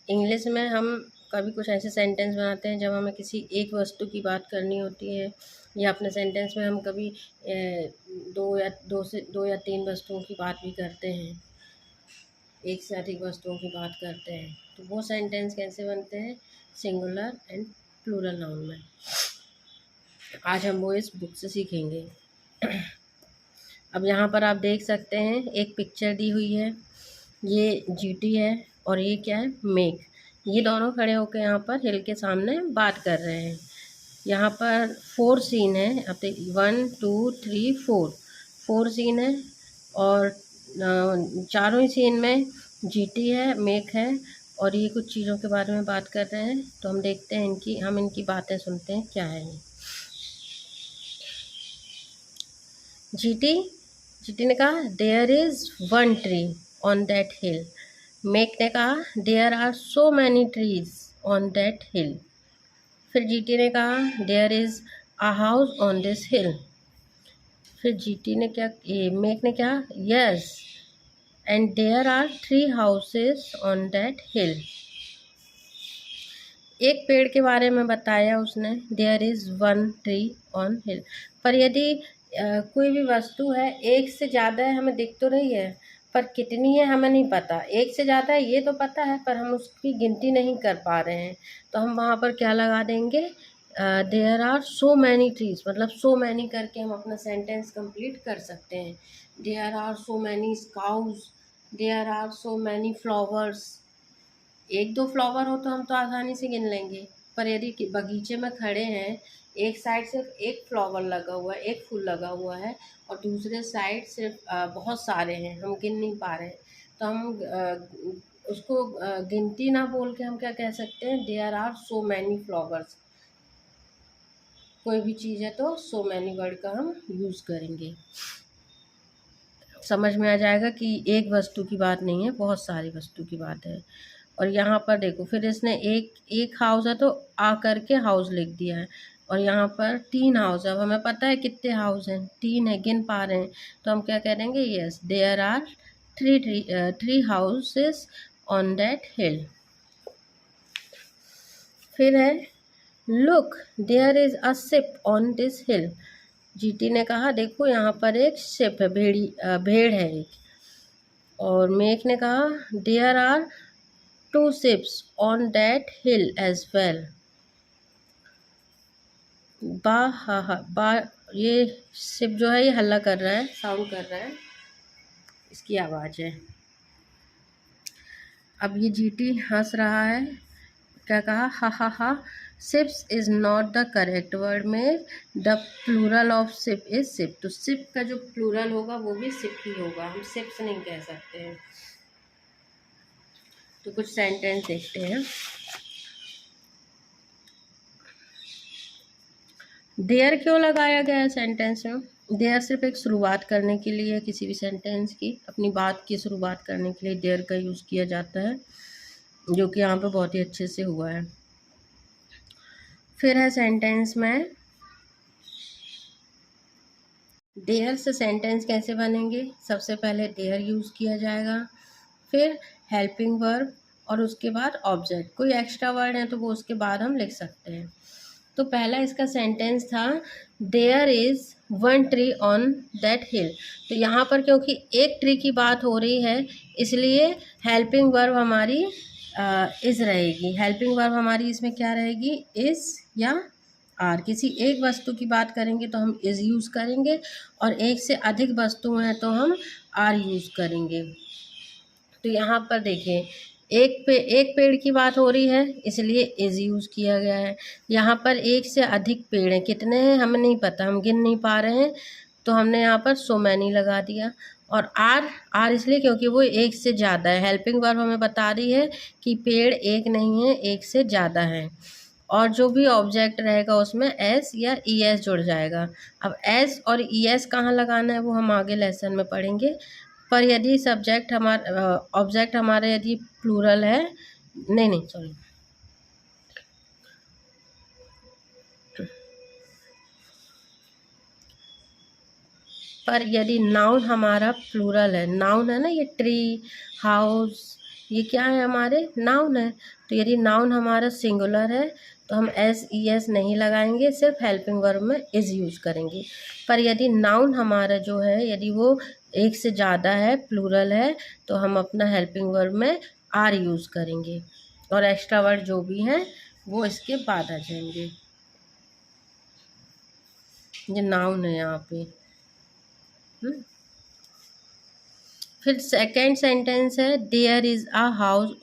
English में हम कभी कुछ ऐसे सेंटेंस बनाते हैं जब हमें किसी एक वस्तु की बात करनी होती है, या अपने सेंटेंस में हम कभी दो या तीन वस्तुओं की बात भी करते हैं, एक से अधिक वस्तुओं की बात करते हैं, तो वो सेंटेंस कैसे बनते हैं? सिंगुलर एंड प्लूरल नाउन में। आज हम वो इस बुक से सीखेंगे। अब यहाँ पर आप देख सकते हैं एक पिक्चर दी हुई है, ये जीटी है और ये क्या है? मेघ। ये दोनों खड़े होकर यहाँ पर हिल के सामने बात कर रहे हैं। यहाँ पर 4 सीन है। अब 1 2 3 4 सीन है, और चारों ही सीन में जीटी है, मेघ है, और ये कुछ चीज़ों के बारे में बात कर रहे हैं। तो हम देखते हैं हम इनकी बातें सुनते हैं क्या है। जीटी ने कहा there is 1 tree on that हिल। मेघ ने कहा there are so many trees on that hill. फिर जीटी ने कहा there is a house on this हिल। फिर मेघ ने कहा yes and there are 3 houses on that हिल। एक पेड़ के बारे में बताया उसने, देयर इज़ 1 ट्री ऑन हिल। पर यदि कोई भी वस्तु है, एक से ज़्यादा है, हमें दिख तो रही है, पर कितनी है हमें नहीं पता। एक से ज़्यादा है ये तो पता है, पर हम उसकी गिनती नहीं कर पा रहे हैं, तो हम वहाँ पर क्या लगा देंगे? There are so many trees, मतलब सो मैनी करके हम अपना सेंटेंस कंप्लीट कर सकते हैं। There are so many cows, there are so many flowers. एक दो फ्लावर हो तो हम तो आसानी से गिन लेंगे, पर यदि बगीचे में खड़े हैं, एक साइड सिर्फ एक फ्लावर लगा हुआ है, एक फूल लगा हुआ है, और दूसरे साइड सिर्फ बहुत सारे हैं, हम गिन नहीं पा रहे हैं, तो हम उसको गिनती ना बोल के हम क्या कह सकते हैं? There are so many flowers. कोई भी चीज़ है तो सो मैनी वर्ड का हम यूज़ करेंगे। समझ में आ जाएगा कि एक वस्तु की बात नहीं है, बहुत सारी वस्तु की बात है। और यहाँ पर देखो, फिर इसने एक हाउस है तो आ करके हाउस लिख दिया है, और यहाँ पर 3 हाउस है। अब हमें पता है कितने हाउस हैं, 3 है, गिन पा रहे हैं, तो हम क्या करेंगे? Yes there are 3 houses on that hill. फिर है look there is a ship on this hill. Giti ने कहा देखो यहाँ पर एक शिप है, भेड़ है एक। और मेघ ने कहा there are 2 ships on that hill as well। ये शिप जो है ये हल्ला कर रहा है, साउंड कर रहा है, इसकी आवाज़ है। अब ये जीटी हंस रहा है, क्या कहा? हा हा हा, ships is not the correct word में, the plural of ship is ship. तो शिप का जो प्लूरल होगा वो भी शिप ही होगा, हम शिप्स नहीं कह सकते हैं। तो कुछ सेंटेंस देखते हैं। देयर क्यों लगाया गया है सेंटेंस में? देयर सिर्फ एक शुरुआत करने के लिए, किसी भी सेंटेंस की अपनी बात की शुरुआत करने के लिए देयर का यूज़ किया जाता है, जो कि यहाँ पे बहुत ही अच्छे से हुआ है। फिर है सेंटेंस में देयर से सेंटेंस कैसे बनेंगे? सबसे पहले देयर यूज़ किया जाएगा, फिर हेल्पिंग वर्ब, और उसके बाद ऑब्जेक्ट। कोई एक्स्ट्रा वर्ड है तो वो उसके बाद हम लिख सकते हैं। तो पहला इसका सेंटेंस था there is 1 tree on that hill. तो यहाँ पर क्योंकि एक ट्री की बात हो रही है, इसलिए हेल्पिंग वर्ब हमारी इज़ रहेगी। हेल्पिंग वर्ब हमारी इसमें क्या रहेगी? इज़ या आर। किसी एक वस्तु की बात करेंगे तो हम इज़ यूज़ करेंगे, और एक से अधिक वस्तु हैं तो हम आर यूज़ करेंगे। तो यहाँ पर देखिए एक पेड़ की बात हो रही है, इसलिए इज़ यूज़ किया गया है। यहाँ पर एक से अधिक पेड़ हैं, कितने हैं हमें नहीं पता, हम गिन नहीं पा रहे हैं, तो हमने यहाँ पर सो मैनी लगा दिया। और आर इसलिए क्योंकि वो एक से ज़्यादा है। हेल्पिंग वर्ब हमें बता रही है कि पेड़ एक नहीं है, एक से ज़्यादा है। और जो भी ऑब्जेक्ट रहेगा उसमें एस या ई एस जुड़ जाएगा। अब एस और ई एस कहाँ लगाना है वो हम आगे लेसन में पढ़ेंगे। पर यदि सब्जेक्ट हमारा ऑब्जेक्ट हमारा यदि प्लूरल है, नहीं सॉरी, पर यदि नाउन हमारा प्लूरल है, नाउन है ना, ये ट्री, हाउस, ये क्या है, हमारे नाउन है। तो यदि नाउन हमारा सिंगुलर है तो हम एस ई एस नहीं लगाएंगे, सिर्फ हेल्पिंग वर्ब में इज़ यूज़ करेंगे। पर यदि नाउन हमारा जो है यदि वो एक से ज़्यादा है, प्लूरल है, तो हम अपना हेल्पिंग वर्ब में आर यूज़ करेंगे और एक्स्ट्रा वर्ड जो भी हैं वो इसके बाद आ जाएंगे। ये नाउन है यहाँ पे। फिर सेकेंड सेंटेंस है there is a house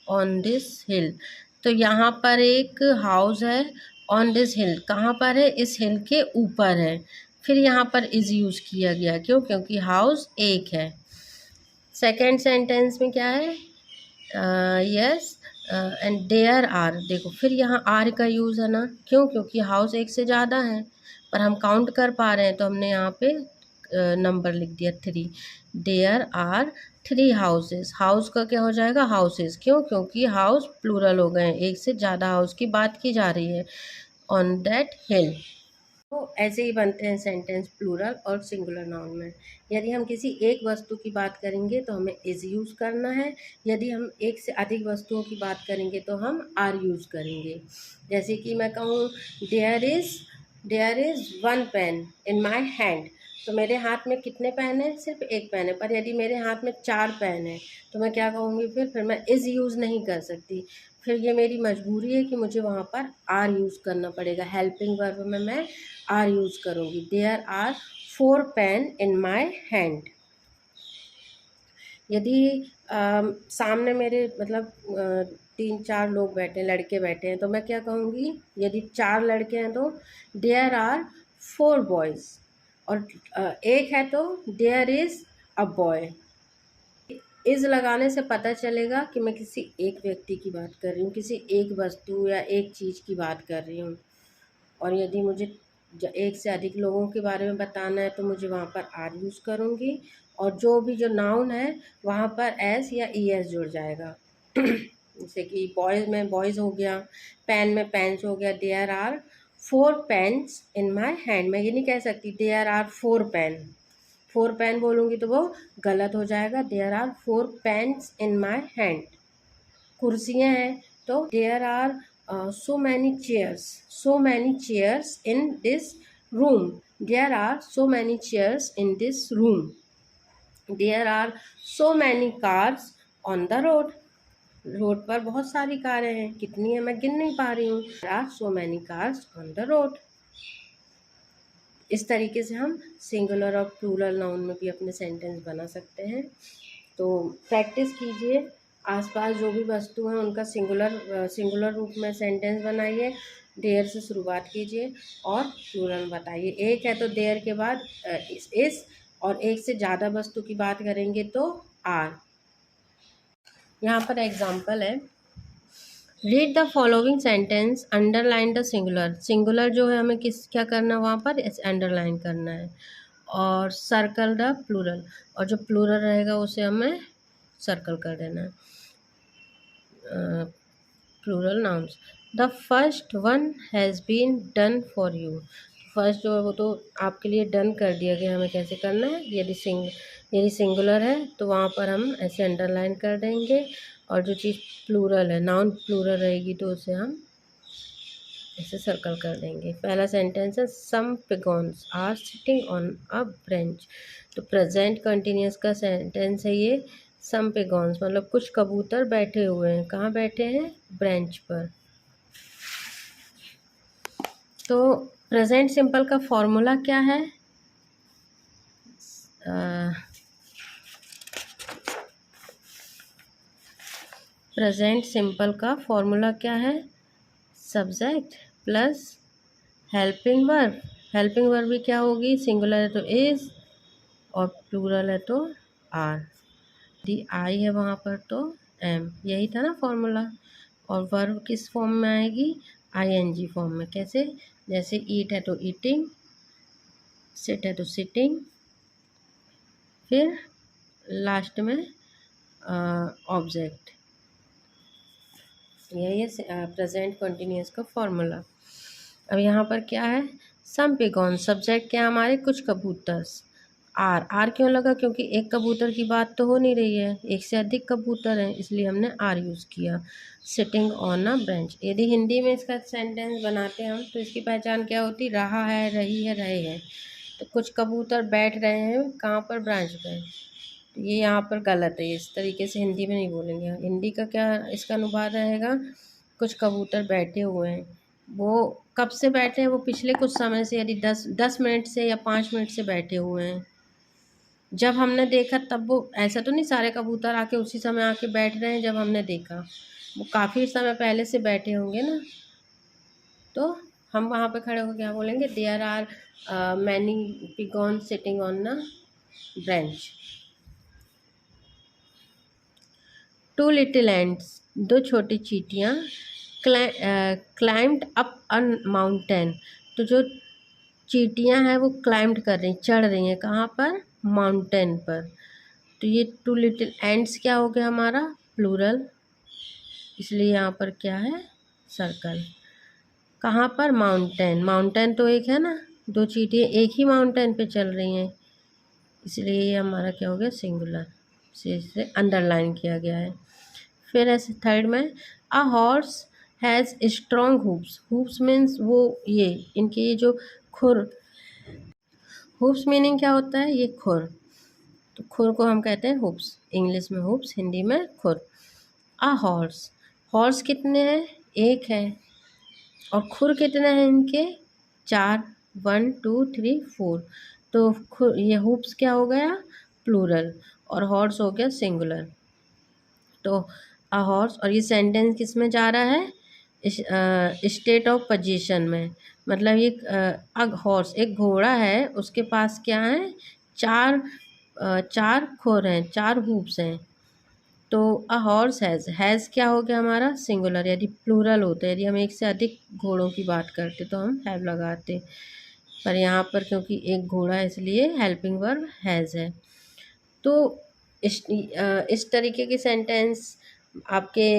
on this hill. तो यहाँ पर एक हाउस है ऑन दिस हिल, कहाँ पर है, इस हिल के ऊपर है। फिर यहाँ पर इज़ यूज़ किया गया, क्यों, क्योंकि हाउस एक है। सेकेंड सेंटेंस में क्या है, यस एंड देयर आर, देखो फिर यहाँ आर का यूज़ है ना, क्यों, क्योंकि हाउस एक से ज़्यादा है, पर हम काउंट कर पा रहे हैं तो हमने यहाँ पे नंबर लिख दिया 3। There are 3 houses. हाउस का क्या हो जाएगा, हाउसेस, क्यों, क्योंकि हाउस प्लूरल हो गए, एक से ज़्यादा हाउस की बात की जा रही है। On that hill. तो ऐसे ही बनते हैं सेंटेंस प्लूरल और सिंगुलर नाउन में। यदि हम किसी एक वस्तु की बात करेंगे तो हमें इज़ यूज़ करना है, यदि हम एक से अधिक वस्तुओं की बात करेंगे तो हम आर यूज़ करेंगे। जैसे कि मैं कहूँ there is 1 pen in my hand, तो मेरे हाथ में कितने पेन हैं, सिर्फ एक पेन है। पर यदि मेरे हाथ में 4 पेन है तो मैं क्या कहूँगी, फिर मैं इज़ यूज़ नहीं कर सकती, फिर ये मेरी मजबूरी है कि मुझे वहाँ पर आर यूज़ करना पड़ेगा। हेल्पिंग वर्ब में मैं आर यूज़ करूँगी। There are 4 pen in my hand. यदि सामने मेरे मतलब 3-4 लोग बैठे हैं, लड़के बैठे हैं, तो मैं क्या कहूँगी, यदि 4 लड़के हैं तो देयर आर 4 बॉयज़, और एक है तो there is a boy. Is लगाने से पता चलेगा कि मैं किसी एक व्यक्ति की बात कर रही हूँ, किसी एक वस्तु या एक चीज़ की बात कर रही हूँ। और यदि मुझे एक से अधिक लोगों के बारे में बताना है तो मुझे वहाँ पर आर यूज़ करूँगी, और जो भी जो नाउन है वहाँ पर एस या ई एस जुड़ जाएगा। जैसे कि बॉयज़ में बॉयज़ हो गया, पेन में पेन्स हो गया। There are 4 pens in my hand, मैं ये नहीं कह सकती देयर आर 4 पेन, 4 पेन बोलूँगी तो वो गलत हो जाएगा। There are 4 pens in my hand. कुर्सियाँ हैं तो there are so many chairs in this room, there are so many chairs in this room, there are so many cars on the road, road पर बहुत सारी कारें हैं, कितनी है मैं गिन नहीं पा रही हूँ। there are so many cars on the road। इस तरीके से हम सिंगुलर और प्लूरल नाउन में भी अपने सेंटेंस बना सकते हैं। तो प्रैक्टिस कीजिए, आसपास जो भी वस्तु हैं उनका सिंगुलर रूप में सेंटेंस बनाइए। देयर से शुरुआत कीजिए और प्लूरल बताइए। एक है तो देयर के बाद इस, और एक से ज़्यादा वस्तु की बात करेंगे तो आर। यहाँ पर एग्जाम्पल है, read the following sentence, underline the singular. Singular जो है हमें क्या करना है, वहाँ पर अंडरलाइन करना है, और सर्कल द प्लूरल, और जो प्लूरल रहेगा उसे हमें सर्कल कर देना है। Plural nouns, the first one has been done for you. First जो है वो तो आपके लिए डन कर दिया गया, हमें कैसे करना है। यदि सिंगुलर है तो वहाँ पर हम ऐसे अंडरलाइन कर देंगे, और जो चीज़ प्लूरल है, नाउन प्लूरल रहेगी तो उसे हम ऐसे सर्कल कर देंगे। पहला सेंटेंस है some pigeons are sitting on a branch. तो प्रेजेंट कंटिन्यूस का सेंटेंस है ये। सम पिगॉन्स मतलब कुछ कबूतर बैठे हुए हैं, कहाँ बैठे हैं, ब्रेंच पर। तो प्रेजेंट सिंपल का फॉर्मूला क्या है, प्रेजेंट सिंपल का फॉर्मूला क्या है, subject plus helping verb. Helping verb भी क्या होगी, सिंगुलर है तो इज़ और प्लूरल है तो आर। दी आई है वहाँ पर तो एम, यही था ना फॉर्मूला। और वर्ब किस फॉर्म में आएगी, आईएनजी फॉर्म में। कैसे, जैसे ईट है तो ईटिंग, सिट है तो सिटिंग, फिर लास्ट में ऑब्जेक्ट। यही है प्रेजेंट कंटिन्यूअस का फॉर्मूला। अब यहाँ पर क्या है, सम पिगॉन, सब्जेक्ट क्या हमारे, कुछ कबूतर, आर आर क्यों लगा, क्योंकि एक कबूतर की बात तो हो नहीं रही है, एक से अधिक कबूतर हैं, इसलिए हमने आर यूज़ किया। सिटिंग ऑन अ ब्रेंच, यदि हिंदी में इसका सेंटेंस बनाते हैं हम तो इसकी पहचान क्या होती, रहा है, रही है, रहे हैं। तो कुछ कबूतर बैठ रहे हैं कहाँ पर, ब्रांच पे। तो ये यहाँ पर गलत है, इस तरीके से हिंदी में नहीं बोलेंगे। हिंदी का क्या इसका अनुवाद रहेगा, कुछ कबूतर बैठे हुए हैं। वो कब से बैठे हैं, वो पिछले कुछ समय से, यदि 10 मिनट से या 5 मिनट से बैठे हुए हैं। जब हमने देखा तब वो ऐसा तो नहीं सारे कबूतर आके उसी समय आके बैठ रहे हैं जब हमने देखा, वो काफ़ी समय पहले से बैठे होंगे ना। तो हम वहाँ पे खड़े होकर क्या बोलेंगे, there are many pigeon sitting on the branch. Two little ants, दो छोटी चींटियाँ, क्लाइम्ड अप अन माउंटेन। तो जो चींटियाँ हैं वो क्लाइम्ड कर रही, चढ़ रही हैं कहाँ पर, माउंटेन पर। तो ये टू लिटिल एंट्स क्या हो गया हमारा, प्लूरल, इसलिए यहाँ पर क्या है, सर्कल। कहाँ पर, माउंटेन, माउंटेन तो एक है ना, दो चींटियाँ एक ही माउंटेन पे चल रही हैं, इसलिए ये हमारा क्या हो गया, सिंगुलर, से इसे अंडरलाइन किया गया है। फिर ऐसे थर्ड में, a horse has strong hoops, hoops means वो ये इनके ये जो खुर, हूप्स मीनिंग क्या होता है, ये खुर, तो खुर को हम कहते हैं हूप्स, इंग्लिश में हूप्स, हिंदी में खुर। अ हॉर्स, हॉर्स कितने हैं, एक है, और खुर कितने हैं इनके, 4, 1 2 3 4। तो खुर, ये हूप्स क्या हो गया, प्लूरल, और हॉर्स हो गया सिंगुलर। तो अ हॉर्स, और ये सेंटेंस किस में जा रहा है, स्टेट ऑफ पोजीशन में, मतलब ये अ हॉर्स एक घोड़ा है, उसके पास क्या है, चार चार खुर हैं, चार हूप्स हैं। तो अ हॉर्स हैज़ क्या हो गया हमारा, सिंगुलर, यदि प्लूरल होता है, यदि हम एक से अधिक घोड़ों की बात करते तो हम हैव लगाते, पर यहाँ पर क्योंकि एक घोड़ा है इसलिए हेल्पिंग वर्ब हैज़ है। तो इस तरीके के सेंटेंस आपके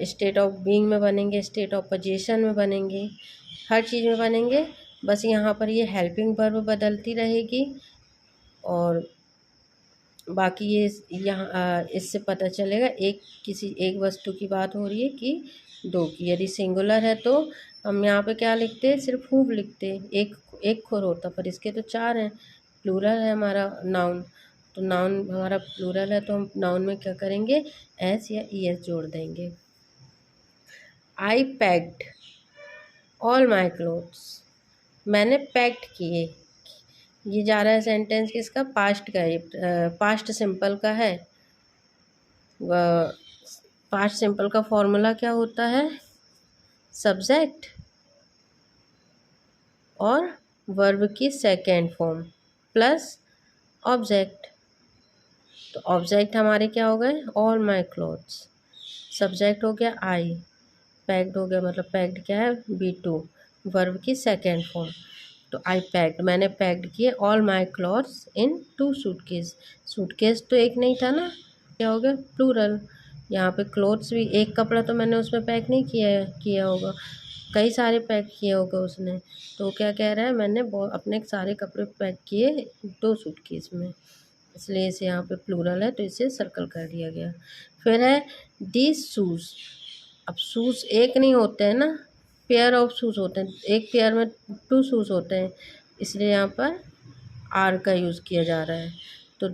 स्टेट ऑफ बीइंग में बनेंगे, स्टेट ऑफ पोजीशन में बनेंगे, हर चीज़ में बनेंगे। बस यहाँ पर ये हेल्पिंग वर्ब बदलती रहेगी, और बाकी ये यहाँ इससे पता चलेगा एक किसी एक वस्तु की बात हो रही है कि दो की। यदि सिंगुलर है तो हम यहाँ पे क्या लिखते हैं, सिर्फ हूव लिखते हैं, एक एक खुर होता, पर इसके तो चार हैं। प्लूरल है हमारा नाउन, तो नाउन हमारा प्लूरल है तो हम नाउन में क्या करेंगे, एस या ई एस जोड़ देंगे। आई पैक्ड ऑल माई क्लोथ्स, मैंने पैक्ड किए, ये जा रहा है सेंटेंस किसका, पास्ट का, ये पास्ट सिंपल का है। पास्ट सिंपल का फॉर्मूला क्या होता है, सब्जेक्ट और वर्ब की सेकेंड फॉर्म प्लस ऑब्जेक्ट। तो ऑब्जेक्ट हमारे क्या हो गए, ऑल माई क्लोथ्स, सब्जेक्ट हो गया आई, पैक्ड हो गया, मतलब पैक्ड क्या है, B2, वर्ब की सेकेंड फॉर्म। तो आई पैक्ड, मैंने पैक्ड किए, all my clothes in 2 suitcase, suitcase तो एक नहीं था ना, क्या हो गया, प्लूरल। यहाँ पे क्लोथ्स भी, एक कपड़ा तो मैंने उसमें पैक नहीं किया होगा, कई सारे पैक किए होगा उसने, तो क्या कह रहा है, मैंने अपने सारे कपड़े पैक किए 2 सूटकेस में, इसलिए इसे यहाँ पे प्लूरल है तो इसे सर्कल कर दिया गया। फिर है दीज शूज़, अब शूज़ एक नहीं होते हैं ना, पेयर ऑफ शूज़ होते हैं, एक पेयर में 2 शूज़ होते हैं, इसलिए यहाँ पर आर का यूज़ किया जा रहा है। तो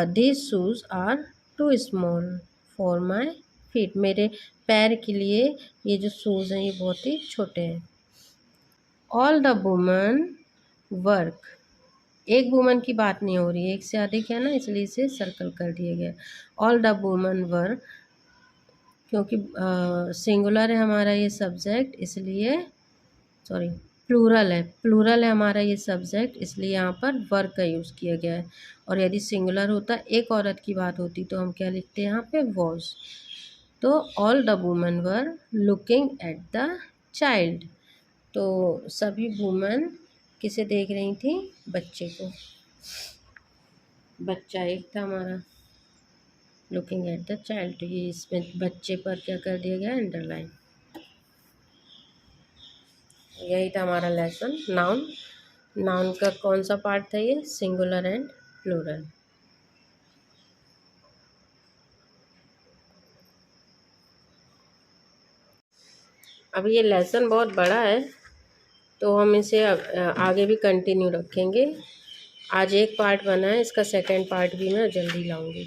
these shoes are too small for my feet, मेरे पैर के लिए ये जो शूज़ हैं ये बहुत ही छोटे हैं। ऑल द वुमन वर्क, एक वुमन की बात नहीं हो रही है, एक से अधिक है ना, इसलिए इसे सर्कल कर दिया गया। ऑल द वुमन वर्क, क्योंकि सिंगुलर है हमारा ये सब्जेक्ट, इसलिए सॉरी प्लूरल है हमारा ये सब्जेक्ट, इसलिए यहाँ पर वर्क का यूज़ किया गया है। और यदि सिंगुलर होता, एक औरत की बात होती, तो हम क्या लिखते हैं यहाँ पे, वॉज। तो all the woman were looking at the child, तो सभी वुमन किसे देख रही थी, बच्चे को, बच्चा एक था हमारा, लुकिंग एट द चाइल्ड, तो ये इसमें बच्चे पर क्या कर दिया गया, अंडरलाइन। यही था हमारा लेसन नाउन। नाउन का कौन सा पार्ट था ये? Singular and plural. अब ये लेसन बहुत बड़ा है तो हम इसे आगे भी कंटिन्यू रखेंगे। आज एक पार्ट बना है, इसका सेकंड पार्ट भी मैं जल्दी लाऊंगी।